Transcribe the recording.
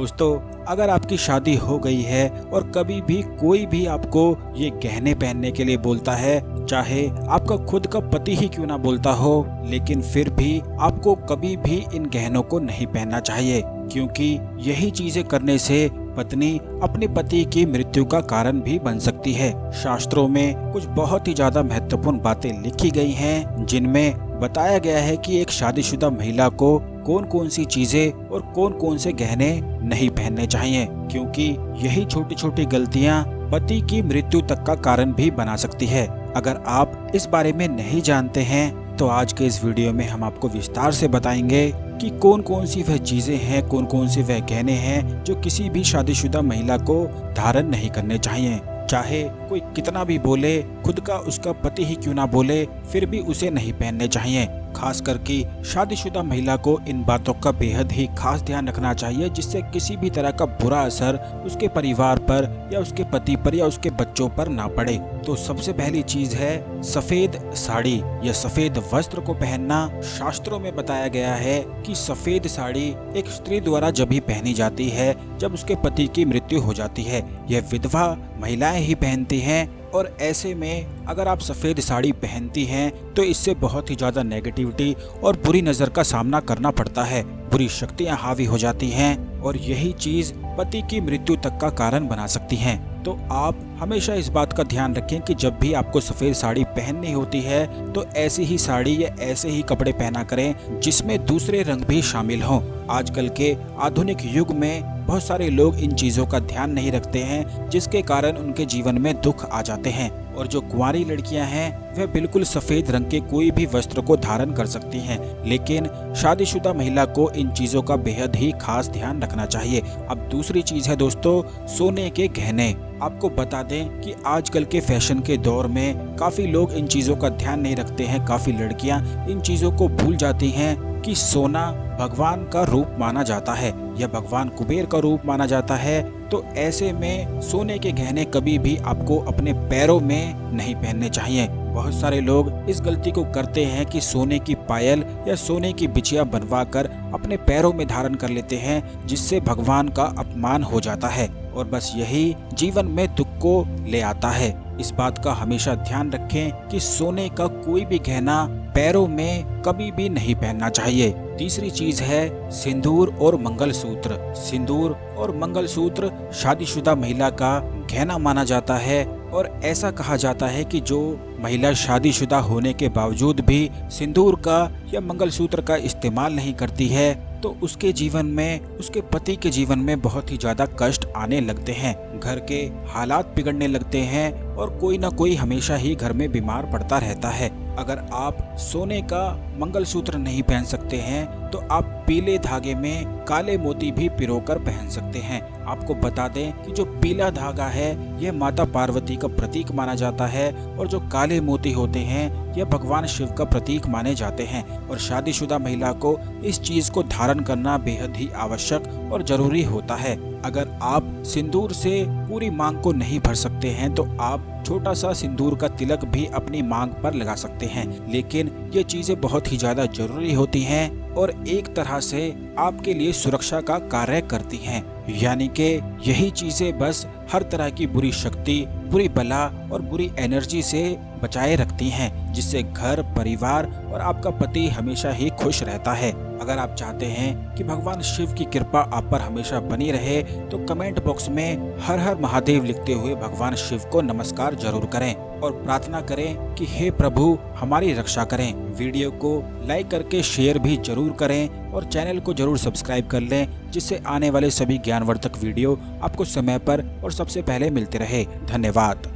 दोस्तों, अगर आपकी शादी हो गई है और कभी भी कोई भी आपको ये गहने पहनने के लिए बोलता है, चाहे आपका खुद का पति ही क्यों ना बोलता हो, लेकिन फिर भी आपको कभी भी इन गहनों को नहीं पहनना चाहिए, क्योंकि यही चीजें करने से पत्नी अपने पति की मृत्यु का कारण भी बन सकती है। शास्त्रों में कुछ बहुत ही ज्यादा महत्वपूर्ण बातें लिखी गई हैं, जिनमें बताया गया है कि एक शादीशुदा महिला को कौन कौन सी चीजें और कौन कौन से गहने नहीं पहनने चाहिए, क्योंकि यही छोटी छोटी गलतियां पति की मृत्यु तक का कारण भी बना सकती है। अगर आप इस बारे में नहीं जानते हैं तो आज के इस वीडियो में हम आपको विस्तार से बताएंगे कि कौन कौन सी वह चीजें हैं, कौन कौन से वह गहने हैं जो किसी भी शादीशुदा महिला को धारण नहीं करने चाहिए। चाहे कोई कितना भी बोले, खुद का उसका पति ही क्यों ना बोले, फिर भी उसे नहीं पहनने चाहिए। खास करके शादीशुदा महिला को इन बातों का बेहद ही खास ध्यान रखना चाहिए, जिससे किसी भी तरह का बुरा असर उसके परिवार पर या उसके पति पर या उसके बच्चों पर ना पड़े। तो सबसे पहली चीज है सफेद साड़ी या सफेद वस्त्र को पहनना। शास्त्रों में बताया गया है कि सफेद साड़ी एक स्त्री द्वारा जब भी पहनी जाती है जब उसके पति की मृत्यु हो जाती है। यह विधवा महिलाएं ही पहनती हैं, और ऐसे में अगर आप सफेद साड़ी पहनती हैं तो इससे बहुत ही ज्यादा नेगेटिविटी और बुरी नजर का सामना करना पड़ता है। बुरी शक्तियां हावी हो जाती हैं और यही चीज पति की मृत्यु तक का कारण बना सकती हैं। तो आप हमेशा इस बात का ध्यान रखें कि जब भी आपको सफेद साड़ी पहननी होती है तो ऐसी ही साड़ी या ऐसे ही कपड़े पहना करें जिसमें दूसरे रंग भी शामिल हों। आजकल के आधुनिक युग में बहुत सारे लोग इन चीजों का ध्यान नहीं रखते हैं, जिसके कारण उनके जीवन में दुख आ जाते हैं। और जो कुंवारी लड़कियां हैं वह बिल्कुल सफेद रंग के कोई भी वस्त्र को धारण कर सकती हैं, लेकिन शादीशुदा महिला को इन चीजों का बेहद ही खास ध्यान रखना चाहिए। अब दूसरी चीज है दोस्तों, सोने के गहने। आपको बता दें कि आजकल के फैशन के दौर में काफी लोग इन चीजों का ध्यान नहीं रखते हैं। काफी लड़कियां इन चीजों को भूल जाती हैं कि सोना भगवान का रूप माना जाता है या भगवान कुबेर का रूप माना जाता है। तो ऐसे में सोने के गहने कभी भी आपको अपने पैरों में नहीं पहनने चाहिए। बहुत सारे लोग इस गलती को करते हैं कि सोने की पायल या सोने की बिछिया बनवाकर अपने पैरों में धारण कर लेते हैं, जिससे भगवान का अपमान हो जाता है और बस यही जीवन में दुख को ले आता है। इस बात का हमेशा ध्यान रखें कि सोने का कोई भी गहना पैरों में कभी भी नहीं पहनना चाहिए। तीसरी चीज है सिंदूर और मंगलसूत्र। सिंदूर और मंगलसूत्र शादीशुदा महिला का गहना माना जाता है और ऐसा कहा जाता है कि जो महिला शादीशुदा होने के बावजूद भी सिंदूर का या मंगलसूत्र का इस्तेमाल नहीं करती है तो उसके जीवन में, उसके पति के जीवन में बहुत ही ज्यादा कष्ट आने लगते हैं। घर के हालात बिगड़ने लगते हैं और कोई ना कोई हमेशा ही घर में बीमार पड़ता रहता है। अगर आप सोने का मंगलसूत्र नहीं पहन सकते हैं तो आप पीले धागे में काले मोती भी पिरोकर पहन सकते हैं। आपको बता दें कि जो पीला धागा है यह माता पार्वती का प्रतीक माना जाता है और जो काले मोती होते हैं यह भगवान शिव का प्रतीक माने जाते हैं। और शादीशुदा महिला को इस चीज को धारण करना बेहद ही आवश्यक और जरूरी होता है। अगर आप सिंदूर से पूरी मांग को नहीं भर सकते हैं तो आप छोटा सा सिंदूर का तिलक भी अपनी मांग पर लगा सकते हैं, लेकिन ये चीजें बहुत ही ज्यादा जरूरी होती हैं और एक तरह से आपके लिए सुरक्षा का कार्य करती हैं। यानी कि यही चीजें बस हर तरह की बुरी शक्ति, बुरी बला और बुरी एनर्जी से बचाए रखती हैं, जिससे घर, परिवार और आपका पति हमेशा ही खुश रहता है। अगर आप चाहते हैं कि भगवान शिव की कृपा आप पर हमेशा बनी रहे तो कमेंट बॉक्स में हर हर महादेव लिखते हुए भगवान शिव को नमस्कार जरूर करें और प्रार्थना करें कि हे प्रभु हमारी रक्षा करें। वीडियो को लाइक करके शेयर भी जरूर करें और चैनल को जरूर सब्सक्राइब कर लें, जिससे आने वाले सभी ज्ञानवर्धक वीडियो आपको समय पर और सबसे पहले मिलते रहे। धन्यवाद।